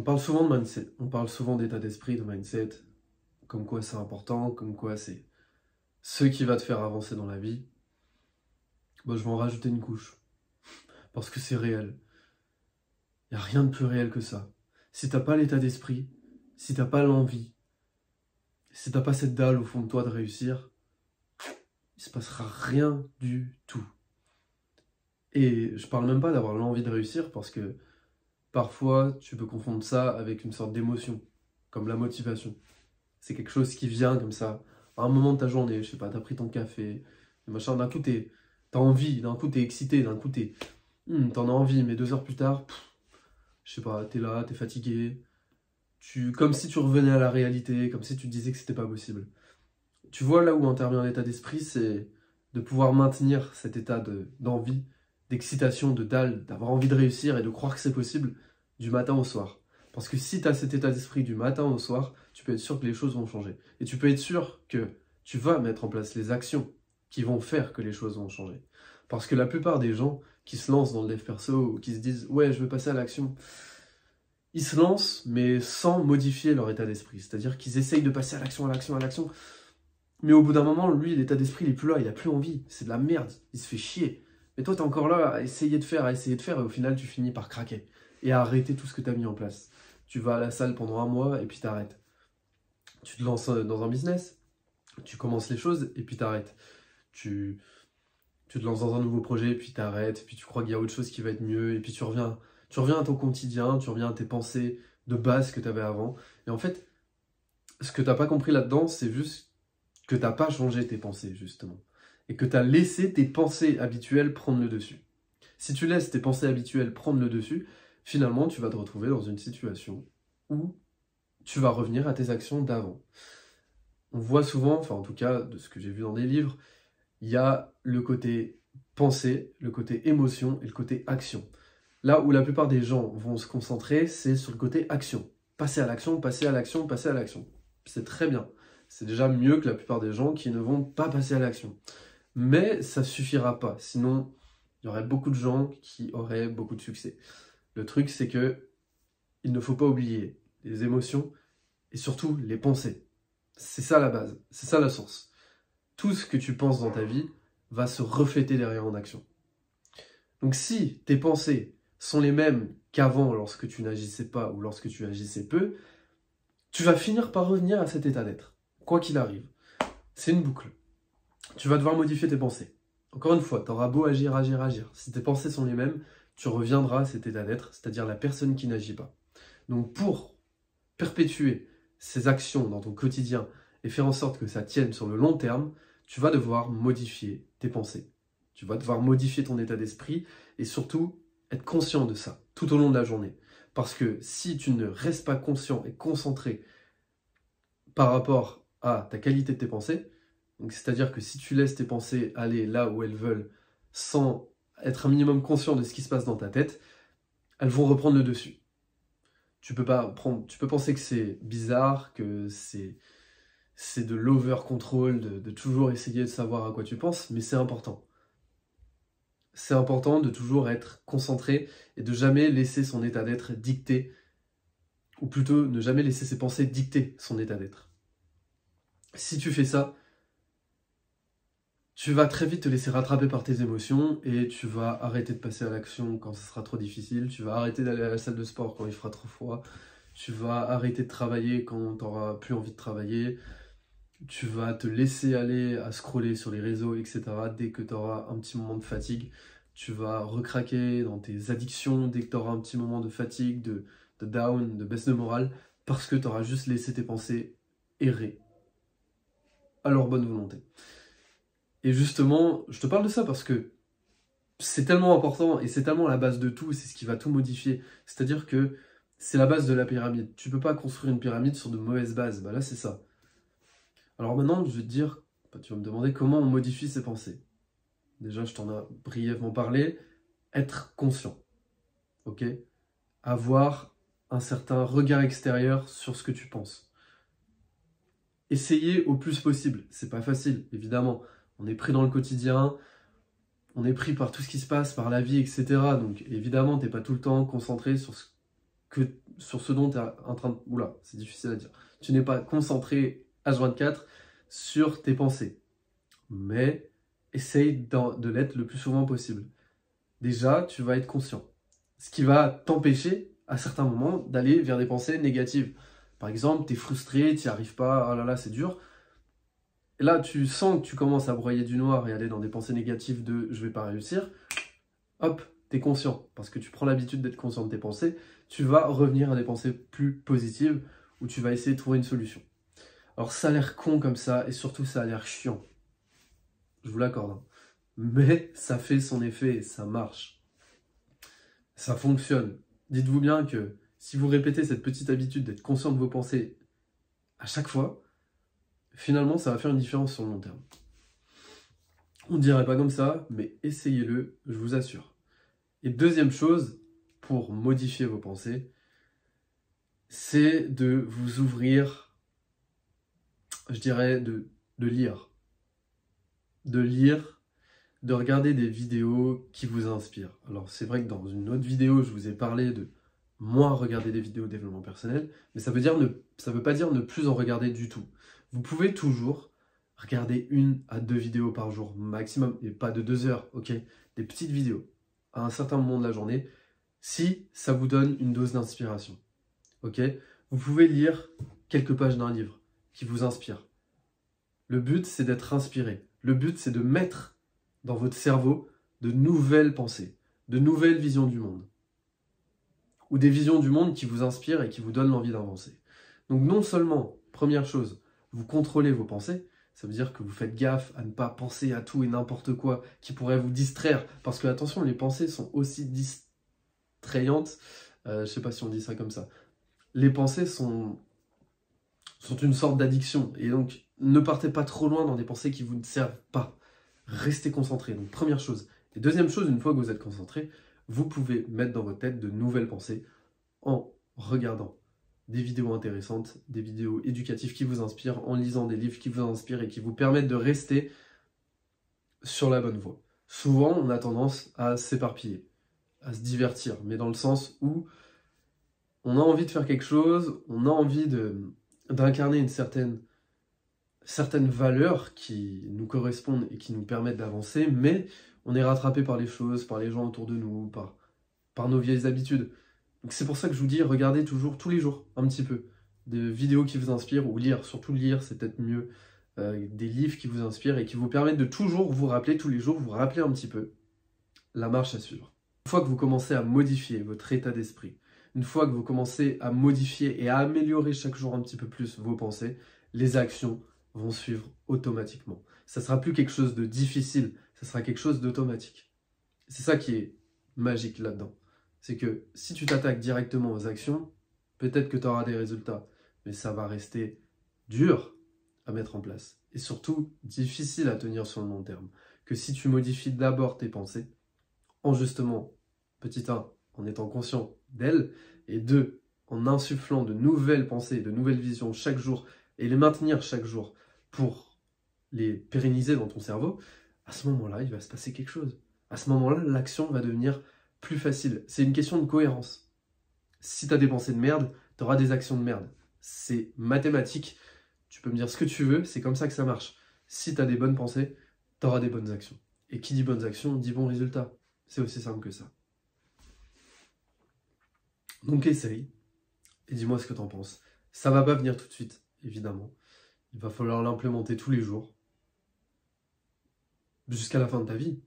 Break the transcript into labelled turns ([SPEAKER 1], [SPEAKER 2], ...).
[SPEAKER 1] On parle souvent de mindset, on parle souvent d'état d'esprit, de mindset, comme quoi c'est important, comme quoi c'est ce qui va te faire avancer dans la vie. Bah, je vais en rajouter une couche, parce que c'est réel. Il n'y a rien de plus réel que ça. Si t'as pas l'état d'esprit, si t'as pas l'envie, si t'as pas cette dalle au fond de toi de réussir, il se passera rien du tout. Et je parle même pas d'avoir l'envie de réussir, parce que parfois tu peux confondre ça avec une sorte d'émotion, comme la motivation. C'est quelque chose qui vient comme ça, à un moment de ta journée, je sais pas, t'as pris ton café, machin, d'un coup t'as envie, d'un coup t'es excité, d'un coup t'en as envie, mais 2 heures plus tard, je sais pas, t'es là, t'es fatigué, comme si tu revenais à la réalité, comme si tu te disais que c'était pas possible. Tu vois là où intervient l'état d'esprit, c'est de pouvoir maintenir cet état d'envie, d'excitation, de dalle, d'avoir envie de réussir et de croire que c'est possible du matin au soir. Parce que si tu as cet état d'esprit du matin au soir, tu peux être sûr que les choses vont changer. Et tu peux être sûr que tu vas mettre en place les actions qui vont faire que les choses vont changer. Parce que la plupart des gens qui se lancent dans le dev perso ou qui se disent «Ouais, je veux passer à l'action», ils se lancent, mais sans modifier leur état d'esprit. C'est-à-dire qu'ils essayent de passer à l'action, à l'action, à l'action. Mais au bout d'un moment, lui, l'état d'esprit, il est plus là, il a plus envie. C'est de la merde, il se fait chier. Mais toi, t'es encore là à essayer de faire, et au final, tu finis par craquer. Et à arrêter tout ce que t'as mis en place. Tu vas à la salle pendant un mois, et puis t'arrêtes. Tu te lances dans un business, tu commences les choses, et puis t'arrêtes. Tu, tu te lances dans un nouveau projet, et puis t'arrêtes, puis tu crois qu'il y a autre chose qui va être mieux, et puis tu reviens à ton quotidien, tu reviens à tes pensées de base que t'avais avant. Et en fait, ce que t'as pas compris là-dedans, c'est juste que t'as pas changé tes pensées, justement. Et que t'as laissé tes pensées habituelles prendre le dessus. Si tu laisses tes pensées habituelles prendre le dessus, finalement, tu vas te retrouver dans une situation où tu vas revenir à tes actions d'avant. On voit souvent, enfin en tout cas, de ce que j'ai vu dans des livres, il y a le côté pensée, le côté émotion et le côté action. Là où la plupart des gens vont se concentrer, c'est sur le côté action. Passer à l'action, passer à l'action, passer à l'action. C'est très bien. C'est déjà mieux que la plupart des gens qui ne vont pas passer à l'action. Mais ça ne suffira pas. Sinon, il y aurait beaucoup de gens qui auraient beaucoup de succès. Le truc, c'est que il ne faut pas oublier les émotions et surtout les pensées. C'est ça la base. C'est ça la source. Tout ce que tu penses dans ta vie va se refléter derrière en action. Donc si tes pensées sont les mêmes qu'avant lorsque tu n'agissais pas ou lorsque tu agissais peu, tu vas finir par revenir à cet état d'être, quoi qu'il arrive. C'est une boucle. Tu vas devoir modifier tes pensées. Encore une fois, tu auras beau agir, agir, agir. Si tes pensées sont les mêmes, tu reviendras à cet état d'être, c'est-à-dire la personne qui n'agit pas. Donc pour perpétuer ces actions dans ton quotidien et faire en sorte que ça tienne sur le long terme, tu vas devoir modifier tes pensées. Tu vas devoir modifier ton état d'esprit et surtout être conscient de ça tout au long de la journée. Parce que si tu ne restes pas conscient et concentré par rapport à ta qualité de tes pensées, donc c'est-à-dire que si tu laisses tes pensées aller là où elles veulent sans être un minimum conscient de ce qui se passe dans ta tête, elles vont reprendre le dessus. Tu peux penser que c'est bizarre, que c'est de l'over-control, de toujours essayer de savoir à quoi tu penses, mais c'est important. C'est important de toujours être concentré et de jamais laisser son état d'être dicter, ou plutôt ne jamais laisser ses pensées dicter son état d'être. Si tu fais ça, tu vas très vite te laisser rattraper par tes émotions et tu vas arrêter de passer à l'action quand ce sera trop difficile, tu vas arrêter d'aller à la salle de sport quand il fera trop froid, tu vas arrêter de travailler quand tu n'auras plus envie de travailler, tu vas te laisser aller à scroller sur les réseaux, etc. Dès que tu auras un petit moment de fatigue, tu vas recraquer dans tes addictions dès que tu auras un petit moment de fatigue, de down, de baisse de morale, parce que tu auras juste laissé tes pensées errer à leur bonne volonté. Et justement, je te parle de ça parce que c'est tellement important et c'est tellement la base de tout, c'est ce qui va tout modifier. C'est-à-dire que c'est la base de la pyramide. Tu peux pas construire une pyramide sur de mauvaises bases. Bah là, c'est ça. Alors maintenant, je vais te dire, tu vas me demander comment on modifie ses pensées. Déjà, je t'en ai brièvement parlé. Être conscient. Ok ? Avoir un certain regard extérieur sur ce que tu penses. Essayer au plus possible. C'est pas facile, évidemment. On est pris dans le quotidien, on est pris par tout ce qui se passe, par la vie, etc. Donc évidemment, t'es pas tout le temps concentré sur ce sur ce dont tu es en train de... Oula, c'est difficile à dire. Tu n'es pas concentré H24 sur tes pensées. Mais essaye de l'être le plus souvent possible. Déjà, tu vas être conscient. Ce qui va t'empêcher, à certains moments, d'aller vers des pensées négatives. Par exemple, tu es frustré, tu n'y arrives pas, oh là là, c'est dur. Et là, tu sens que tu commences à broyer du noir et aller dans des pensées négatives de « je vais pas réussir », hop, tu es conscient. Parce que tu prends l'habitude d'être conscient de tes pensées, tu vas revenir à des pensées plus positives où tu vas essayer de trouver une solution. Alors ça a l'air con comme ça, et surtout ça a l'air chiant. Je vous l'accorde. Hein. Mais ça fait son effet, et ça marche. Ça fonctionne. Dites-vous bien que si vous répétez cette petite habitude d'être conscient de vos pensées à chaque fois, finalement ça va faire une différence sur le long terme. On ne dirait pas comme ça, mais essayez-le, je vous assure. Et deuxième chose, pour modifier vos pensées, c'est de vous ouvrir, je dirais, de lire. De lire, de regarder des vidéos qui vous inspirent. Alors c'est vrai que dans une autre vidéo, je vous ai parlé de moins regarder des vidéos de développement personnel, mais ça veut pas dire ne plus en regarder du tout. Vous pouvez toujours regarder 1 à 2 vidéos par jour maximum, et pas de 2 heures, ok? Des petites vidéos à un certain moment de la journée, si ça vous donne une dose d'inspiration, ok? Vous pouvez lire quelques pages d'un livre qui vous inspire. Le but, c'est d'être inspiré. Le but, c'est de mettre dans votre cerveau de nouvelles pensées, de nouvelles visions du monde. Ou des visions du monde qui vous inspirent et qui vous donnent l'envie d'avancer. Donc non seulement, première chose, vous contrôlez vos pensées, ça veut dire que vous faites gaffe à ne pas penser à tout et n'importe quoi qui pourrait vous distraire. Parce que, attention, les pensées sont aussi distrayantes. Je ne sais pas si on dit ça comme ça. Les pensées sont une sorte d'addiction. Et donc, ne partez pas trop loin dans des pensées qui vous ne servent pas. Restez concentré. Donc, première chose. Et deuxième chose, une fois que vous êtes concentré, vous pouvez mettre dans votre tête de nouvelles pensées en regardant des vidéos intéressantes, des vidéos éducatives qui vous inspirent, en lisant des livres qui vous inspirent et qui vous permettent de rester sur la bonne voie. Souvent, on a tendance à s'éparpiller, à se divertir, mais dans le sens où on a envie de faire quelque chose, on a envie d'incarner une certaine valeur qui nous correspondent et qui nous permettent d'avancer, mais on est rattrapé par les choses, par les gens autour de nous, par nos vieilles habitudes. Donc c'est pour ça que je vous dis, regardez toujours, tous les jours, un petit peu, des vidéos qui vous inspirent, ou lire, surtout lire, c'est peut-être mieux, des livres qui vous inspirent et qui vous permettent de toujours vous rappeler, tous les jours, vous rappeler un petit peu la marche à suivre. Une fois que vous commencez à modifier votre état d'esprit, une fois que vous commencez à modifier et à améliorer chaque jour un petit peu plus vos pensées, les actions vont suivre automatiquement. Ça ne sera plus quelque chose de difficile, ça sera quelque chose d'automatique. C'est ça qui est magique là-dedans. C'est que si tu t'attaques directement aux actions, peut-être que tu auras des résultats, mais ça va rester dur à mettre en place. Et surtout, difficile à tenir sur le long terme. Que si tu modifies d'abord tes pensées, en justement, petit 1, en étant conscient d'elles, et 2, en insufflant de nouvelles pensées, de nouvelles visions chaque jour, et les maintenir chaque jour pour les pérenniser dans ton cerveau, à ce moment-là, il va se passer quelque chose. À ce moment-là, l'action va devenir plus facile. C'est une question de cohérence. Si tu as des pensées de merde, tu auras des actions de merde. C'est mathématique. Tu peux me dire ce que tu veux, c'est comme ça que ça marche. Si tu as des bonnes pensées, tu auras des bonnes actions. Et qui dit bonnes actions, dit bons résultats. C'est aussi simple que ça. Donc essaye, et dis-moi ce que tu en penses. Ça va pas venir tout de suite, évidemment. Il va falloir l'implémenter tous les jours, jusqu'à la fin de ta vie.